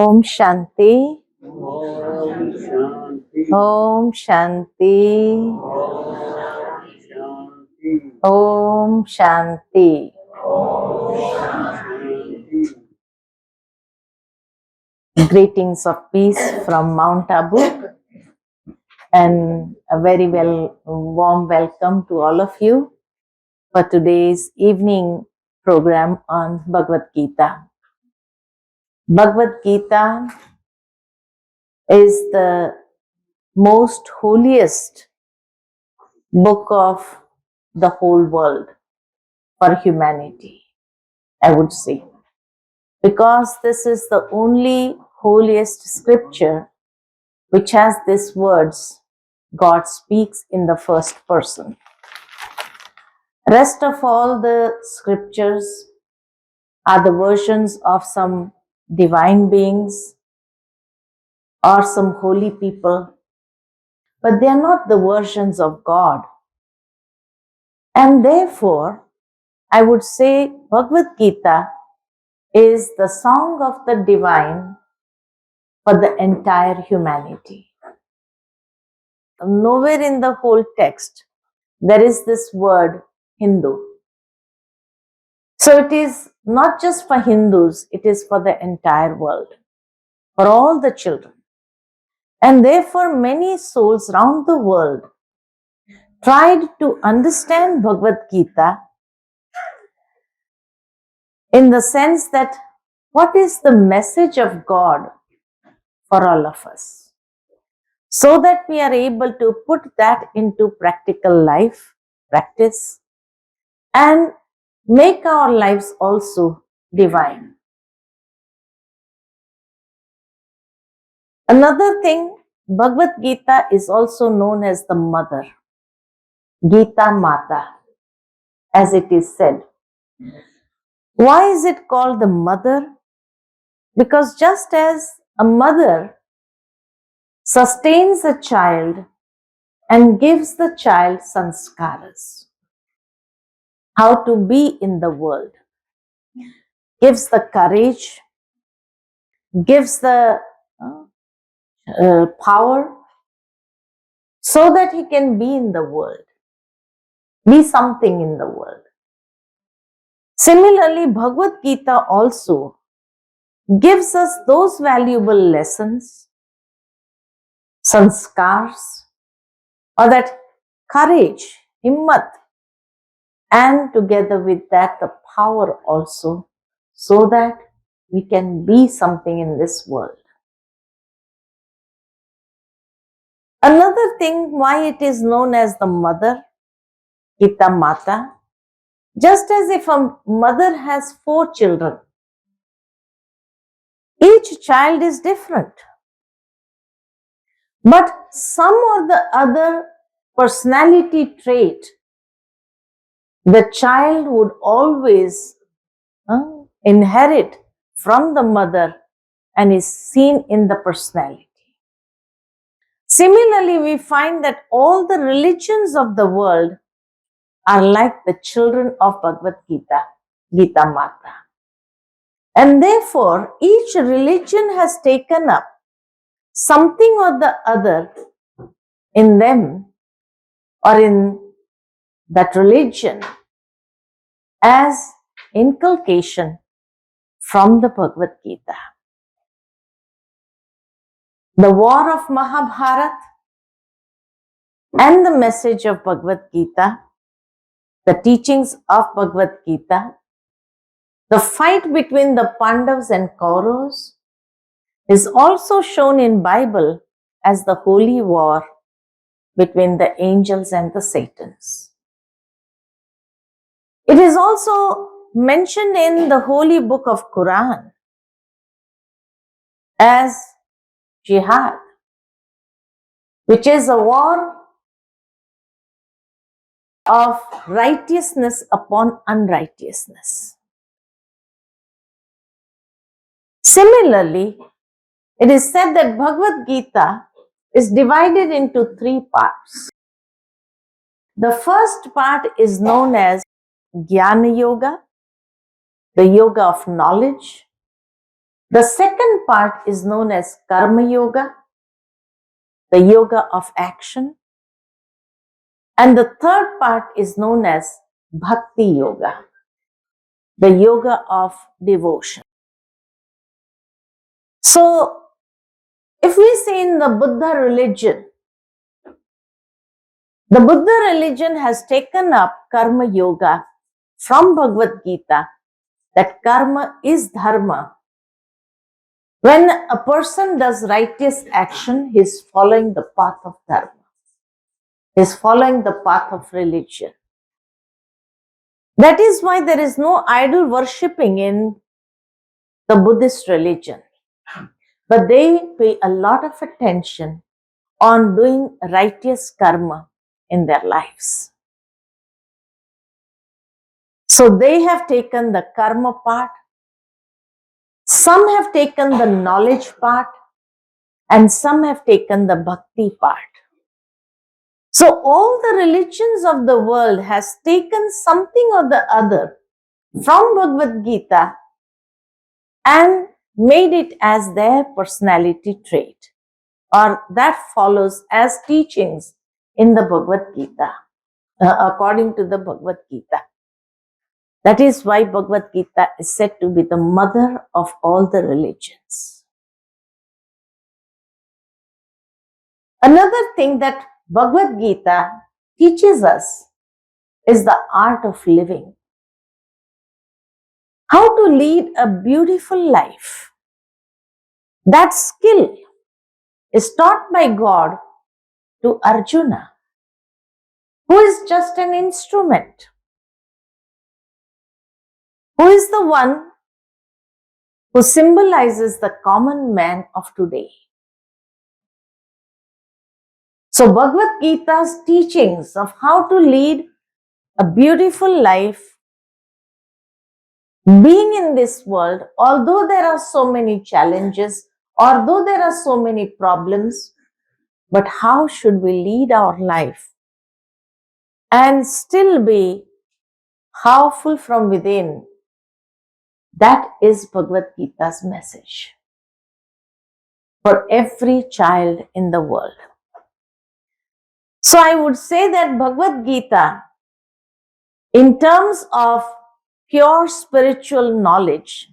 Om Shanti. Om Shanti. Om Shanti. Greetings of peace from Mount Abu and a very warm welcome to all of you for today's evening program on Bhagavad Gita. Bhagavad Gita is the most holiest book of the whole world for humanity, I would say, because this is the only holiest scripture which has these words, God speaks in the first person. Rest of all the scriptures are the versions of some divine beings or some holy people, but they are not the versions of God. And therefore, I would say Bhagavad Gita is the song of the divine for the entire humanity. Nowhere in the whole text there is this word Hindu. So it is not just for Hindus, it is for the entire world, for all the children. And therefore many souls around the world tried to understand Bhagavad Gita in the sense that what is the message of God for all of us, so that we are able to put that into practical life, practice, and make our lives also divine. Another thing, Bhagavad Gita is also known as the mother, Gita Mata, as it is said. Why is it called the mother? Because just as a mother sustains a child and gives the child sanskaras, how to be in the world, gives the courage, gives the power, so that he can be in the world, be something in the world. Similarly, Bhagavad Gita also gives us those valuable lessons, sanskars, or that courage, himmat, and together with that the power also, so that we can be something in this world. Another thing why it is known as the mother, Gita Mata, just as if a mother has 4 children, each child is different, but some or the other personality trait the child would always inherit from the mother and is seen in the personality. Similarly, we find that all the religions of the world are like the children of Bhagavad Gita, Gita Mata. And therefore, each religion has taken up something or the other in them or in that religion as inculcation from the Bhagavad Gita. The war of Mahabharata and the message of Bhagavad Gita, the teachings of Bhagavad Gita, the fight between the Pandavas and Kauravas is also shown in Bible as the holy war between the angels and the Satans. It is also mentioned in the holy book of Quran as jihad, which is a war of righteousness upon unrighteousness. Similarly, it is said that Bhagavad Gita is divided into 3 parts. The first part is known as Jnana Yoga, the yoga of knowledge, The second part is known as Karma Yoga, the yoga of action. And the third part is known as Bhakti Yoga, the yoga of devotion. So, if we say in the Buddha religion, the Buddha religion has taken up Karma Yoga from Bhagavad Gita, that karma is dharma. When a person does righteous action, he is following the path of dharma. He is following the path of religion. That is why there is no idol worshipping in the Buddhist religion. But they pay a lot of attention on doing righteous karma in their lives. So they have taken the karma part, some have taken the knowledge part, and some have taken the bhakti part. So all the religions of the world has taken something or the other from Bhagavad Gita and made it as their personality trait, or that follows as teachings in the Bhagavad Gita, according to the Bhagavad Gita. That is why Bhagavad Gita is said to be the mother of all the religions. Another thing that Bhagavad Gita teaches us is the art of living. How to lead a beautiful life. That skill is taught by God to Arjuna, who is just an instrument, who is the one who symbolizes the common man of today. So Bhagavad Gita's teachings of how to lead a beautiful life, being in this world, although there are so many challenges, although there are so many problems, but how should we lead our life and still be powerful from within? That is Bhagavad Gita's message for every child in the world. So I would say that Bhagavad Gita, in terms of pure spiritual knowledge,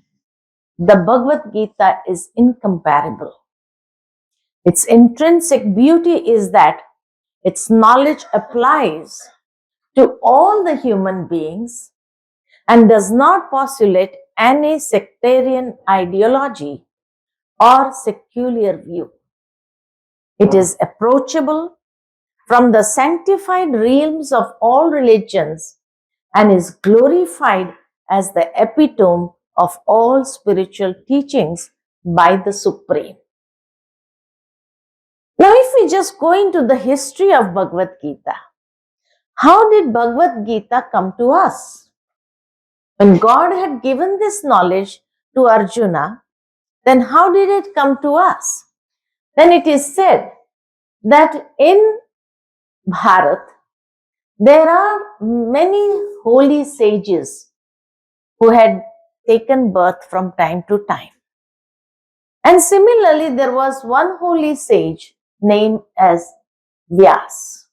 the Bhagavad Gita is incomparable. Its intrinsic beauty is that its knowledge applies to all the human beings and does not postulate any sectarian ideology or secular view. It is approachable from the sanctified realms of all religions and is glorified as the epitome of all spiritual teachings by the Supreme. Now, if we just go into the history of Bhagavad Gita, how did Bhagavad Gita come to us? When God had given this knowledge to Arjuna, then how did it come to us? Then it is said that in Bharat, there are many holy sages who had taken birth from time to time. And similarly, there was one holy sage named as Vyas.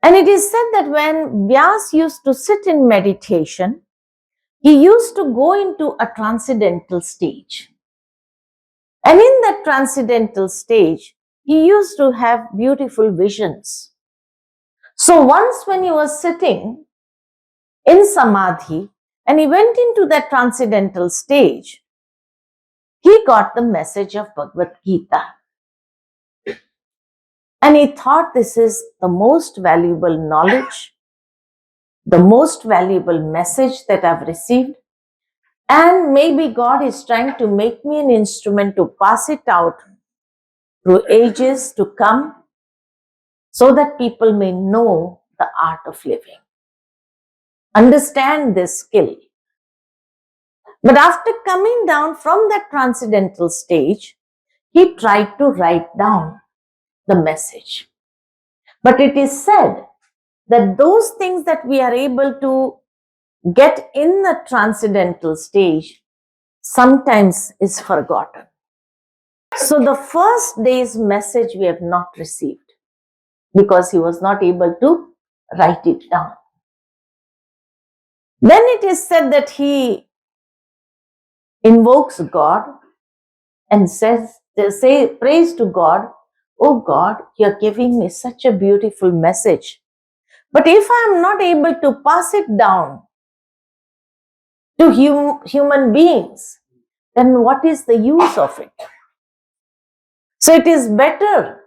And it is said that when Vyas used to sit in meditation, he used to go into a transcendental stage. And in that transcendental stage, he used to have beautiful visions. So once when he was sitting in Samadhi and he went into that transcendental stage, he got the message of Bhagavad Gita. And he thought this is the most valuable knowledge, the most valuable message that I've received. And maybe God is trying to make me an instrument to pass it out through ages to come so that people may know the art of living, understand this skill. But after coming down from that transcendental stage, he tried to write down the message. But it is said that those things that we are able to get in the transcendental stage sometimes is forgotten. So the first day's message we have not received because he was not able to write it down. Then it is said that he invokes God and praise to God, "Oh God, you're giving me such a beautiful message. But if I'm not able to pass it down to human beings, then what is the use of it? So it is better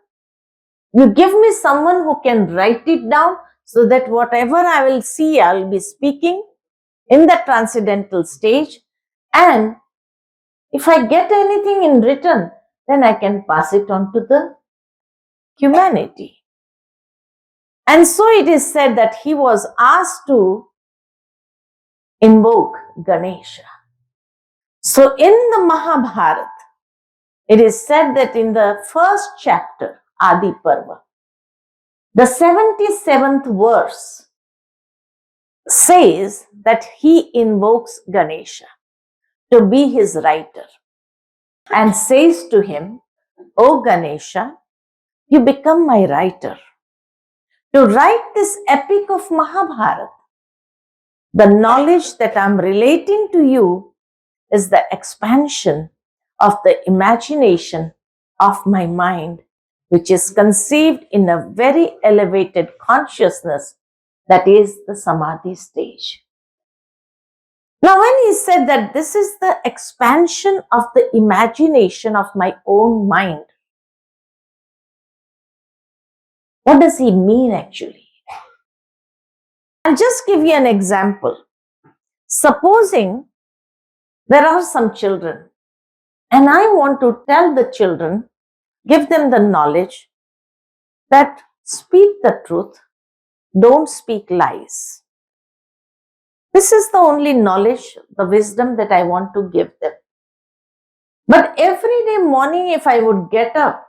you give me someone who can write it down so that whatever I will see, I'll be speaking in the transcendental stage. And if I get anything in return, then I can pass it on to the humanity." And so it is said that he was asked to invoke Ganesha. So in the Mahabharata, it is said that in the first chapter, Adi Parva, the 77th verse says that he invokes Ganesha to be his writer and says to him, "O Ganesha, you become my writer. To write this epic of Mahabharata, the knowledge that I'm relating to you is the expansion of the imagination of my mind, which is conceived in a very elevated consciousness, that is the Samadhi stage." Now, when he said that this is the expansion of the imagination of my own mind, what does he mean actually? I'll just give you an example. Supposing there are some children and I want to tell the children, give them the knowledge that speak the truth, don't speak lies. This is the only knowledge, the wisdom that I want to give them. But every day morning, if I would get up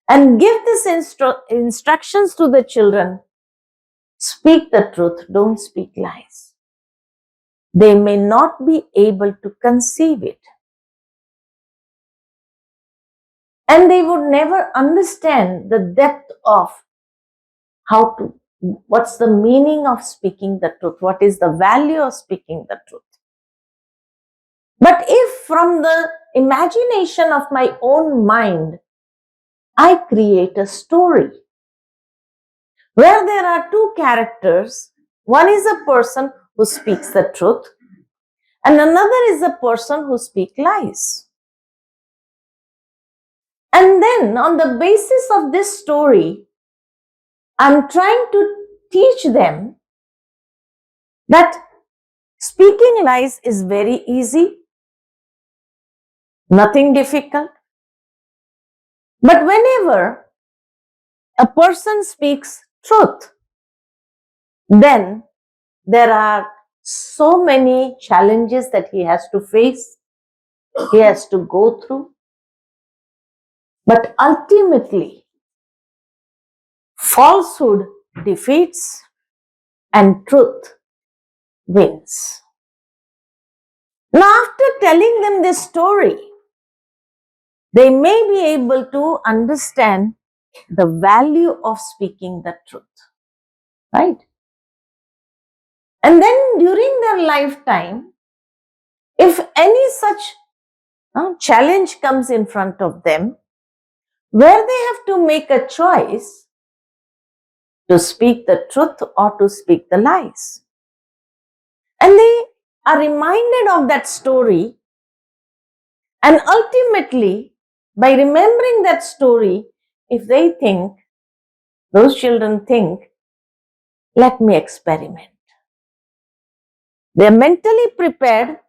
and give these instructions to the children, speak the truth, don't speak lies, they may not be able to conceive it. And they would never understand the depth of what's the meaning of speaking the truth, what is the value of speaking the truth. But if from the imagination of my own mind, I create a story where there are two characters, one is a person who speaks the truth and another is a person who speaks lies. And then on the basis of this story, I'm trying to teach them that speaking lies is very easy, nothing difficult. But whenever a person speaks truth, then there are so many challenges that he has to face, he has to go through. But ultimately, falsehood defeats and truth wins. Now, after telling them this story, they may be able to understand the value of speaking the truth, right? And then during their lifetime, if any such challenge comes in front of them, where they have to make a choice to speak the truth or to speak the lies, and they are reminded of that story, and ultimately, by remembering that story, if they think, those children think, let me experiment. They are mentally prepared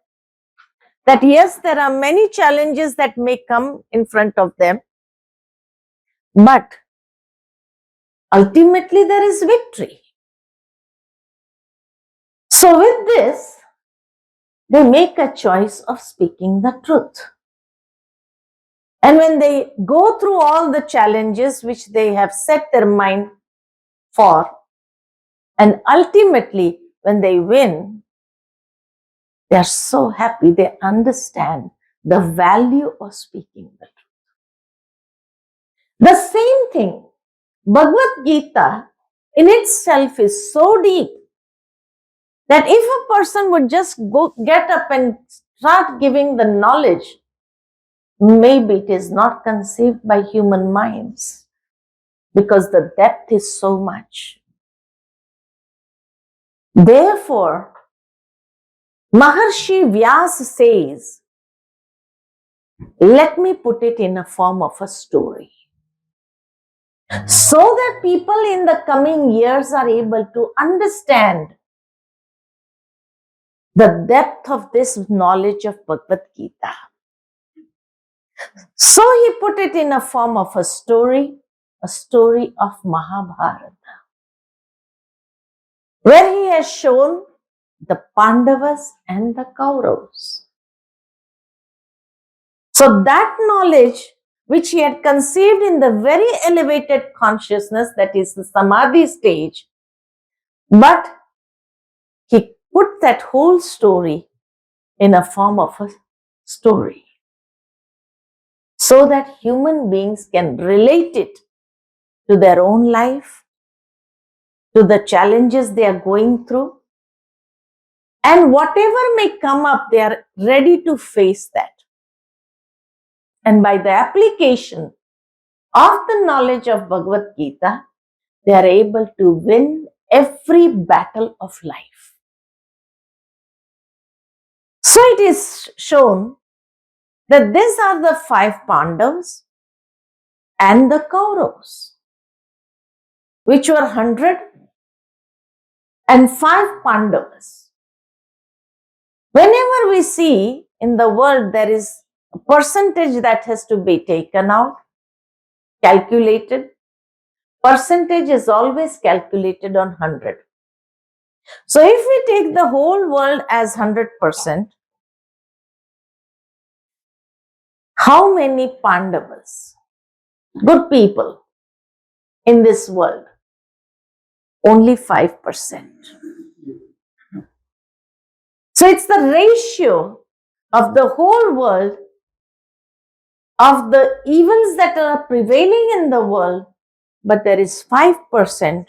that yes, there are many challenges that may come in front of them, but ultimately there is victory. So with this, they make a choice of speaking the truth. And when they go through all the challenges which they have set their mind for, and ultimately when they win, They are so happy. They understand the value of speaking the truth. The same thing, Bhagavad Gita in itself is so deep that if a person would just get up and start giving the knowledge, maybe it is not conceived by human minds because the depth is so much. Therefore, Maharshi Vyas says, let me put it in a form of a story, so that people in the coming years are able to understand the depth of this knowledge of Bhagavad Gita. So he put it in a form of a story of Mahabharata, where he has shown the Pandavas and the Kauravas. So that knowledge which he had conceived in the very elevated consciousness, that is the Samadhi stage, but he put that whole story in a form of a story, so that human beings can relate it to their own life, to the challenges they are going through, and whatever may come up, they are ready to face that. And by the application of the knowledge of Bhagavad Gita, they are able to win every battle of life. So it is shown that these are the 5 Pandavas and the Kauravas, which were 105 Pandavas. Whenever we see in the world there is a percentage that has to be taken out, calculated, percentage is always calculated on 100. So if we take the whole world as 100%, how many Pandavas, good people in this world? Only 5%. So it's the ratio of the whole world, of the evils that are prevailing in the world, but there is 5%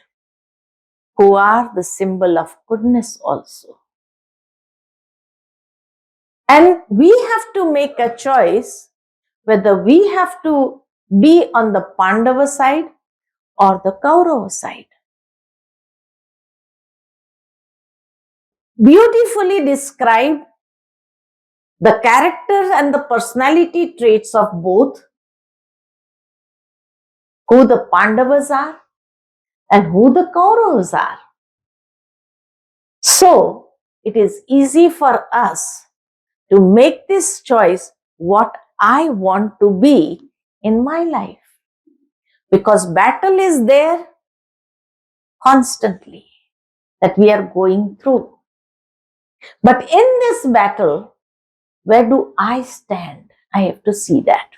who are the symbol of goodness also. And we have to make a choice whether we have to be on the Pandava side or the Kaurava side. Beautifully described the character and the personality traits of both, who the Pandavas are and who the Kauravas are. So it is easy for us to make this choice what I want to be in my life, because battle is there constantly that we are going through. But in this battle, where do I stand? I have to see that.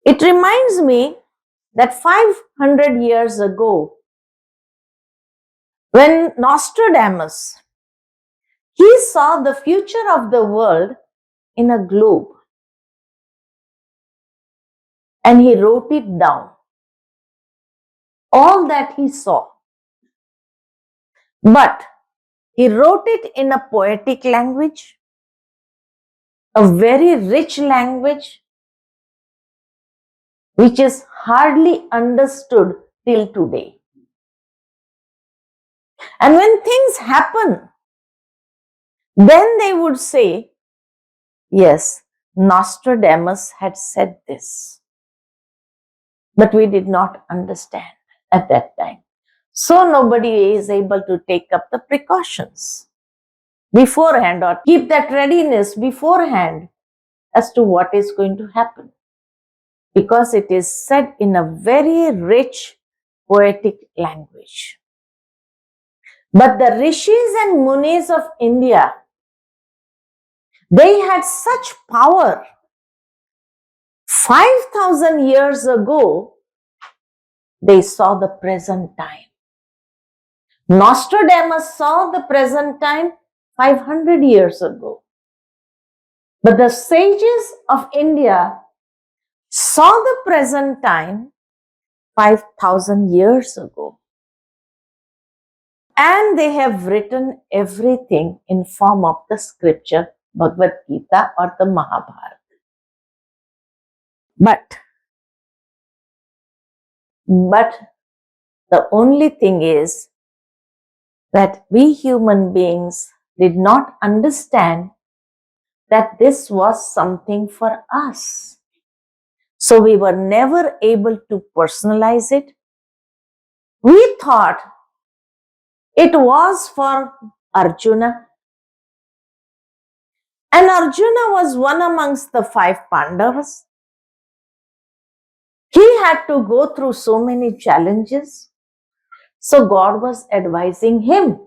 It reminds me that 500 years ago, when Nostradamus, he saw the future of the world in a globe and he wrote it down, all that he saw. But he wrote it in a poetic language, a very rich language, which is hardly understood till today. And when things happen, then they would say, yes, Nostradamus had said this. But we did not understand at that time. So nobody is able to take up the precautions beforehand or keep that readiness beforehand as to what is going to happen. Because it is said in a very rich poetic language. But the rishis and munis of India, they had such power. 5,000 years ago, they saw the present time. Nostradamus saw the present time 500 years ago. But the sages of India saw the present time 5,000 years ago. And they have written everything in form of the scripture, Bhagavad Gita or the Mahabharata. But the only thing is that we human beings did not understand that this was something for us. So we were never able to personalize it. We thought it was for Arjuna. And Arjuna was one amongst the 5 Pandavas. He had to go through so many challenges. So God was advising him.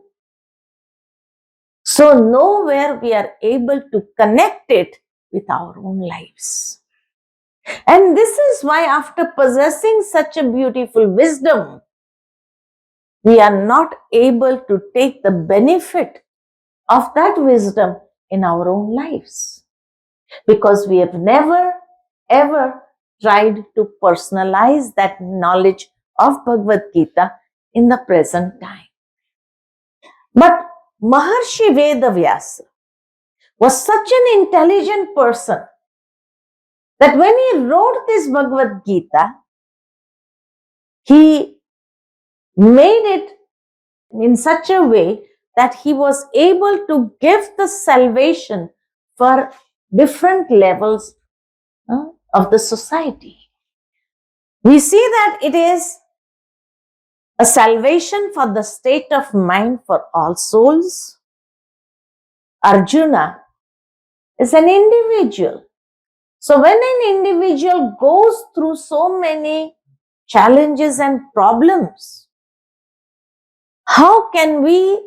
So nowhere we are able to connect it with our own lives. And this is why after possessing such a beautiful wisdom, we are not able to take the benefit of that wisdom in our own lives. Because we have never ever tried to personalize that knowledge of Bhagavad Gita in the present time. But Maharshi Vedavyasa was such an intelligent person that when he wrote this Bhagavad Gita, he made it in such a way that he was able to give the salvation for different levels of the society. We see that it is a salvation for the state of mind for all souls. Arjuna is an individual. So when an individual goes through so many challenges and problems, how can we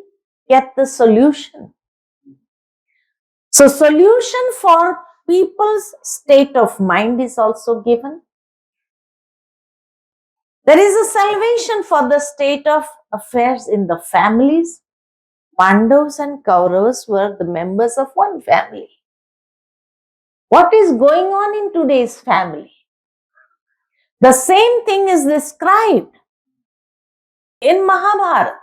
get the solution? So solution for people's state of mind is also given. There is a salvation for the state of affairs in the families. Pandavas and Kauravas were the members of one family. What is going on in today's family? The same thing is described in Mahabharata,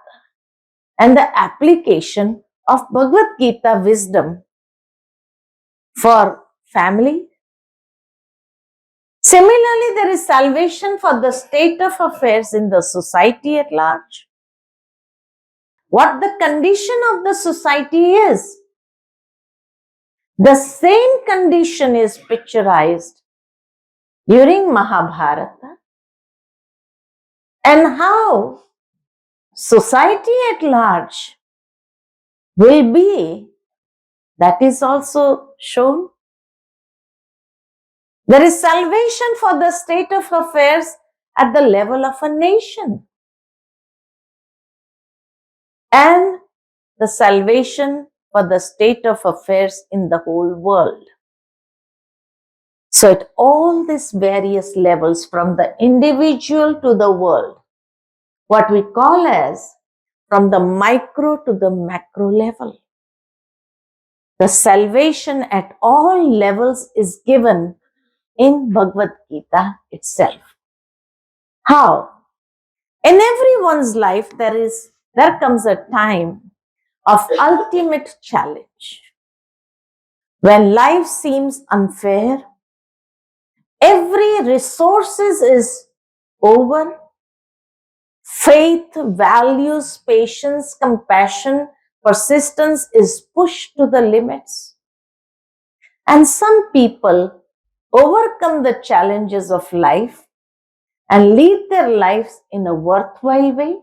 and the application of Bhagavad Gita wisdom for family. Similarly, there is salvation for the state of affairs in the society at large. What the condition of the society is, the same condition is picturized during Mahabharata, and how society at large will be, that is also shown. There is salvation for the state of affairs at the level of a nation, and the salvation for the state of affairs in the whole world. So at all these various levels, from the individual to the world, what we call as from the micro to the macro level, the salvation at all levels is given in Bhagavad Gita itself. How? In everyone's life, there comes a time of ultimate challenge. When life seems unfair, every resources is over, faith, values, patience, compassion, persistence is pushed to the limits. And some people overcome the challenges of life and lead their lives in a worthwhile way,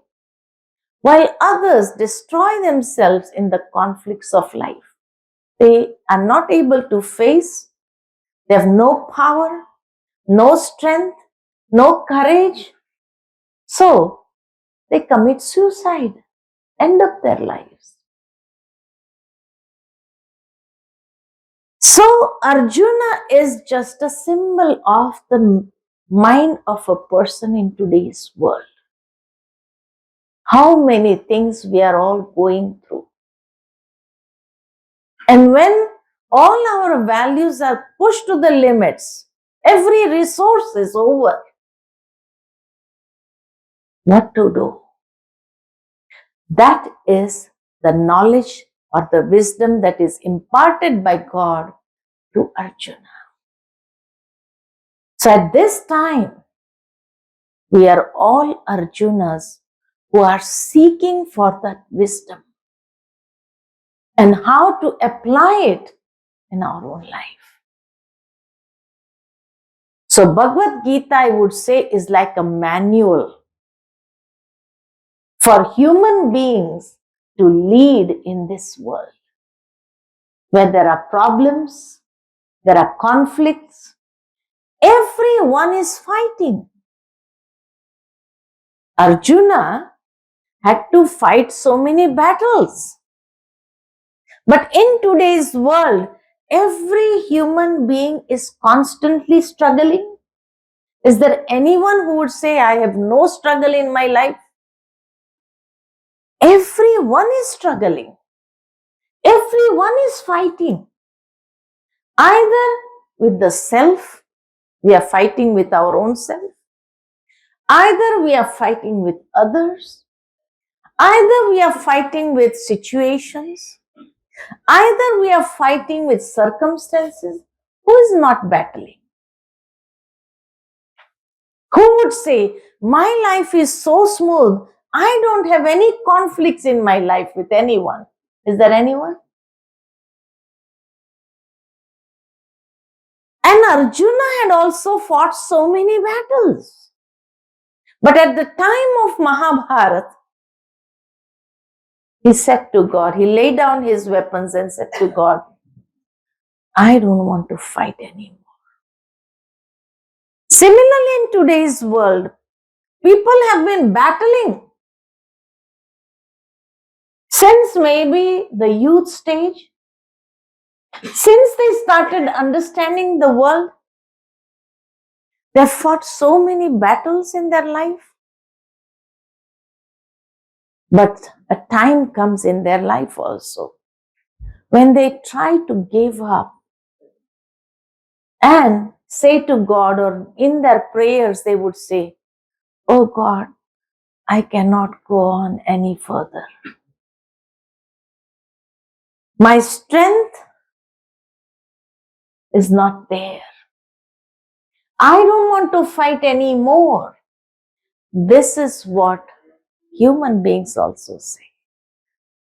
while others destroy themselves in the conflicts of life. They are not able to face, they have no power, no strength, no courage. So they commit suicide, end up their lives. So Arjuna is just a symbol of the mind of a person in today's world. How many things we are all going through. And when all our values are pushed to the limits, every resource is over. What to do? That is the knowledge or the wisdom that is imparted by God to Arjuna. So at this time, we are all Arjunas who are seeking for that wisdom and how to apply it in our own life. So Bhagavad Gita, I would say, is like a manual for human beings to lead in this world. Where there are problems, there are conflicts, everyone is fighting. Arjuna had to fight so many battles. But in today's world, every human being is constantly struggling. Is there anyone who would say, I have no struggle in my life? Everyone is struggling. Everyone is fighting. Either with the self, we are fighting with our own self. Either we are fighting with others. Either we are fighting with situations. Either we are fighting with circumstances. Who is not battling? Who would say, my life is so smooth, I don't have any conflicts in my life with anyone? Is there anyone? And Arjuna had also fought so many battles. But at the time of Mahabharata, he said to God, he laid down his weapons and said to God, I don't want to fight anymore. Similarly, in today's world, people have been battling since maybe the youth stage, since they started understanding the world. They have fought so many battles in their life. But a time comes in their life also when they try to give up and say to God, or in their prayers they would say, oh God, I cannot go on any further. My strength is not there. I don't want to fight anymore. This is what human beings also say.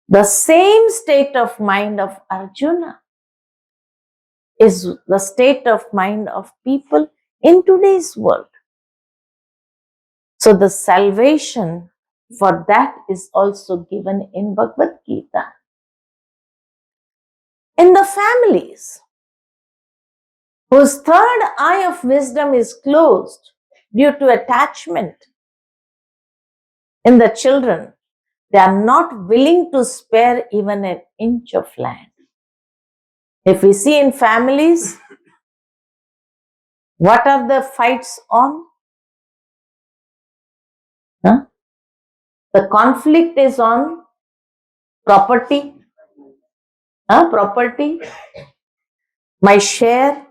The same state of mind of Arjuna is the state of mind of people in today's world. So the salvation for that is also given in Bhagavad Gita. In the families whose third eye of wisdom is closed due to attachment in the children, they are not willing to spare even an inch of land. If we see in families, what are the fights on? Huh? The conflict is on property. Property, my share,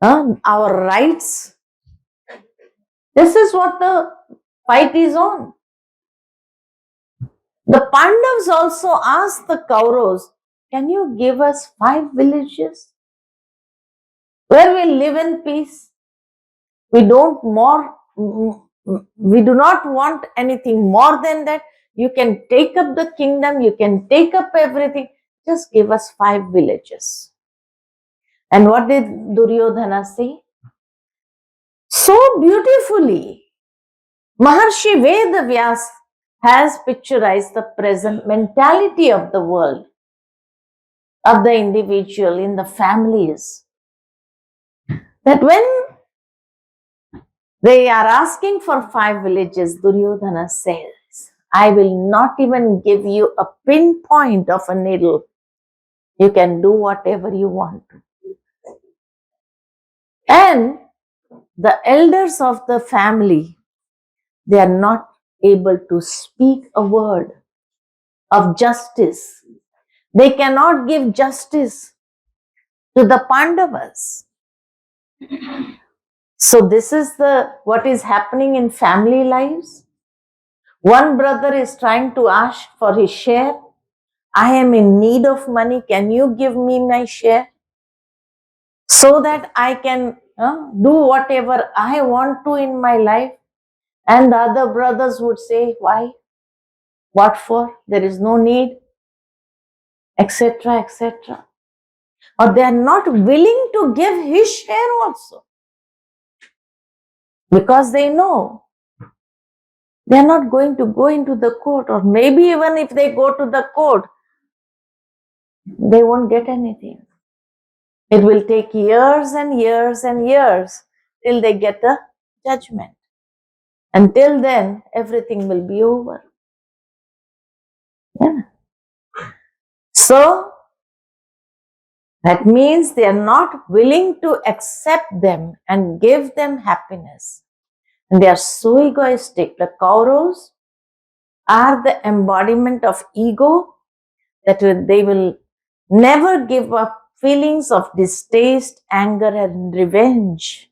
our rights. This is what the fight is on. The Pandavas also asked the Kauravas, can you give us 5 villages where we live in peace? We do not want anything more than that. You can take up the kingdom, you can take up everything. Just give us 5 villages. And what did Duryodhana say? So beautifully, Maharshi Vedavyas has picturized the present mentality of the world, of the individual, in the families. That when they are asking for 5 villages, Duryodhana says, I will not even give you a pinpoint of a needle. You can do whatever you want to. And the elders of the family, they are not able to speak a word of justice. They cannot give justice to the Pandavas. So this is what is happening in family lives. One brother is trying to ask for his share. I am in need of money. Can you give me my share? So that I can do whatever I want to in my life. And the other brothers would say, why? What for? There is no need, etc., etc. Or they are not willing to give his share also. Because they know they are not going to go into the court, or maybe even if they go to the court, they won't get anything. It will take years and years and years till they get a judgment. Until then, everything will be over. Yeah. So, that means they are not willing to accept them and give them happiness. And they are so egoistic. The Kauravas are the embodiment of ego, that they will never give up feelings of distaste, anger, and revenge,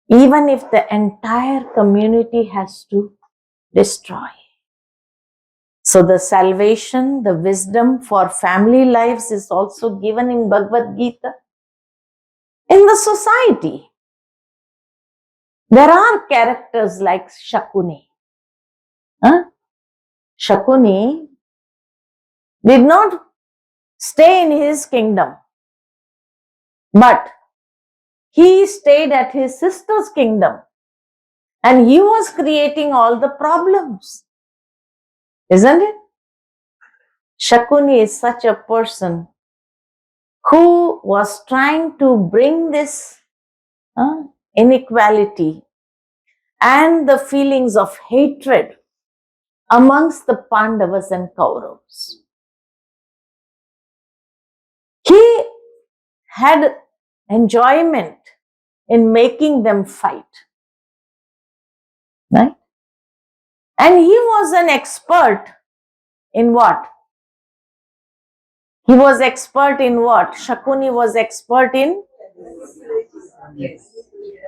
even if the entire community has to destroy. So the salvation, the wisdom for family lives is also given in Bhagavad Gita. In the society, there are characters like Shakuni. Shakuni did not stay in his kingdom, but he stayed at his sister's kingdom, and he was creating all the problems. Isn't it? Shakuni is such a person who was trying to bring this inequality and the feelings of hatred amongst the Pandavas and Kauravas. He had enjoyment in making them fight. Right? And he was an expert in what? He was expert in what? Shakuni was expert in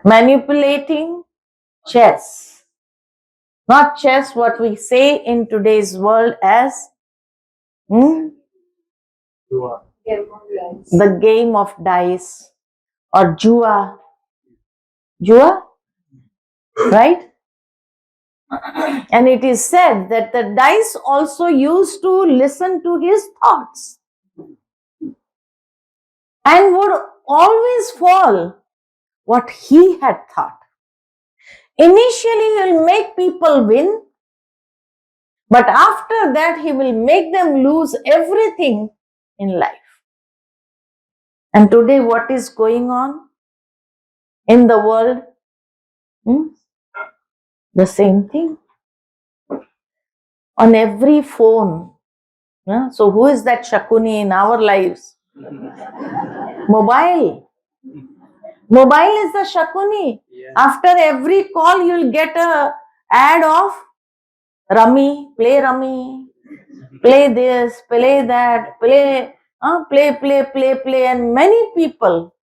manipulating chess. Not chess, what we say in today's world as the game of dice or jua. Jua? Right? And it is said that the dice also used to listen to his thoughts and would always fall what he had thought. Initially, he will make people win, but after that, he will make them lose everything in life. And today, what is going on in the world? The same thing. On every phone. So, who is that Shakuni in our lives? Mobile. Mobile is the Shakuni. Yeah. After every call, you'll get a ad of Rummy, play this, play that, play, and many people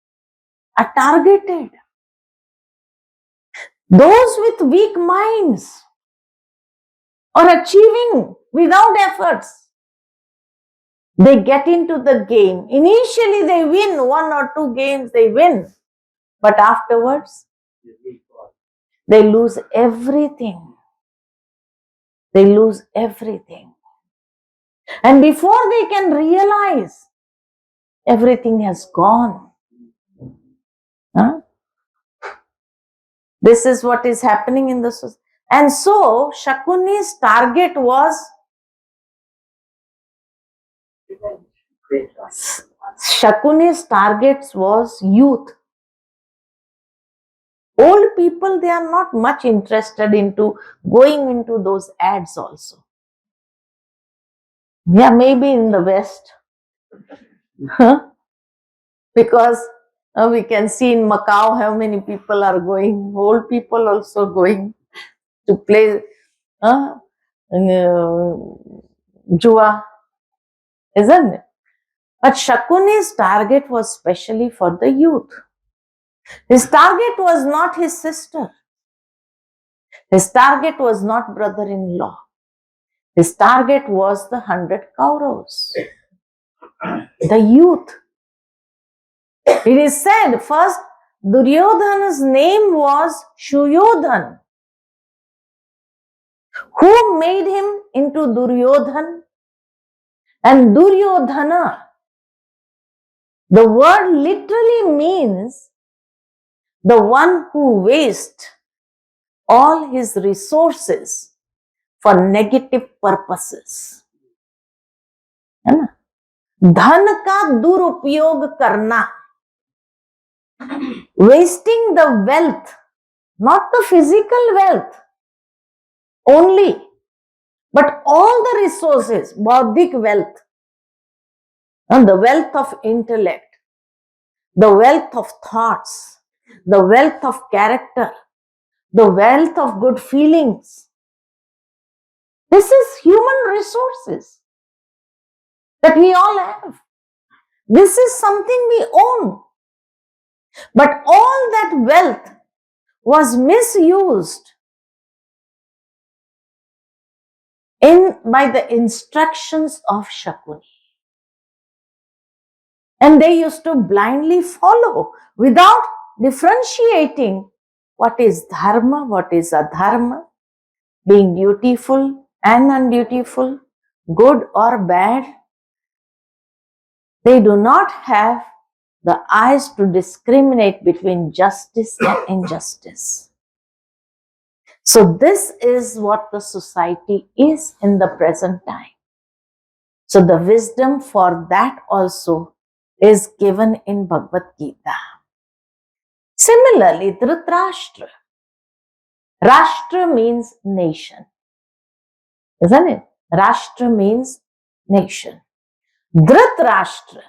are targeted. Those with weak minds are achieving without efforts. They get into the game. Initially, they win 1 or 2 games, they win. But afterwards, they lose everything. They lose everything. And before they can realize, everything has gone. This is what is happening in the society. And so, Shakuni's target was youth. Old people, they are not much interested into going into those ads also. Yeah, maybe in the West. Because we can see in Macau how many people are going, old people also going to play jua. isn't it? But Shakuni's target was specially for the youth. His target was not his sister. His target was not brother-in-law. His target was the 100 Kauravas, the youth. It is said first Duryodhana's name was Shuyodhan. Who made him into Duryodhan? And Duryodhana, the word literally means the one who wastes all his resources for negative purposes. है ना? धन का दुरुपयोग करना, wasting the wealth, not the physical wealth only, but all the resources, bauddhic wealth, and the wealth of intellect, the wealth of thoughts, the wealth of character, the wealth of good feelings. This is human resources that we all have. This is something we own. But all that wealth was misused by the instructions of Shakuni. And they used to blindly follow without differentiating what is dharma, what is adharma, being dutiful and undutiful, good or bad. They do not have the eyes to discriminate between justice and injustice. So this is what the society is in the present time. So the wisdom for that also is given in Bhagavad Gita. Similarly, Dhritarashtra. Rashtra means nation, isn't it? Rashtra means nation. Dhritarashtra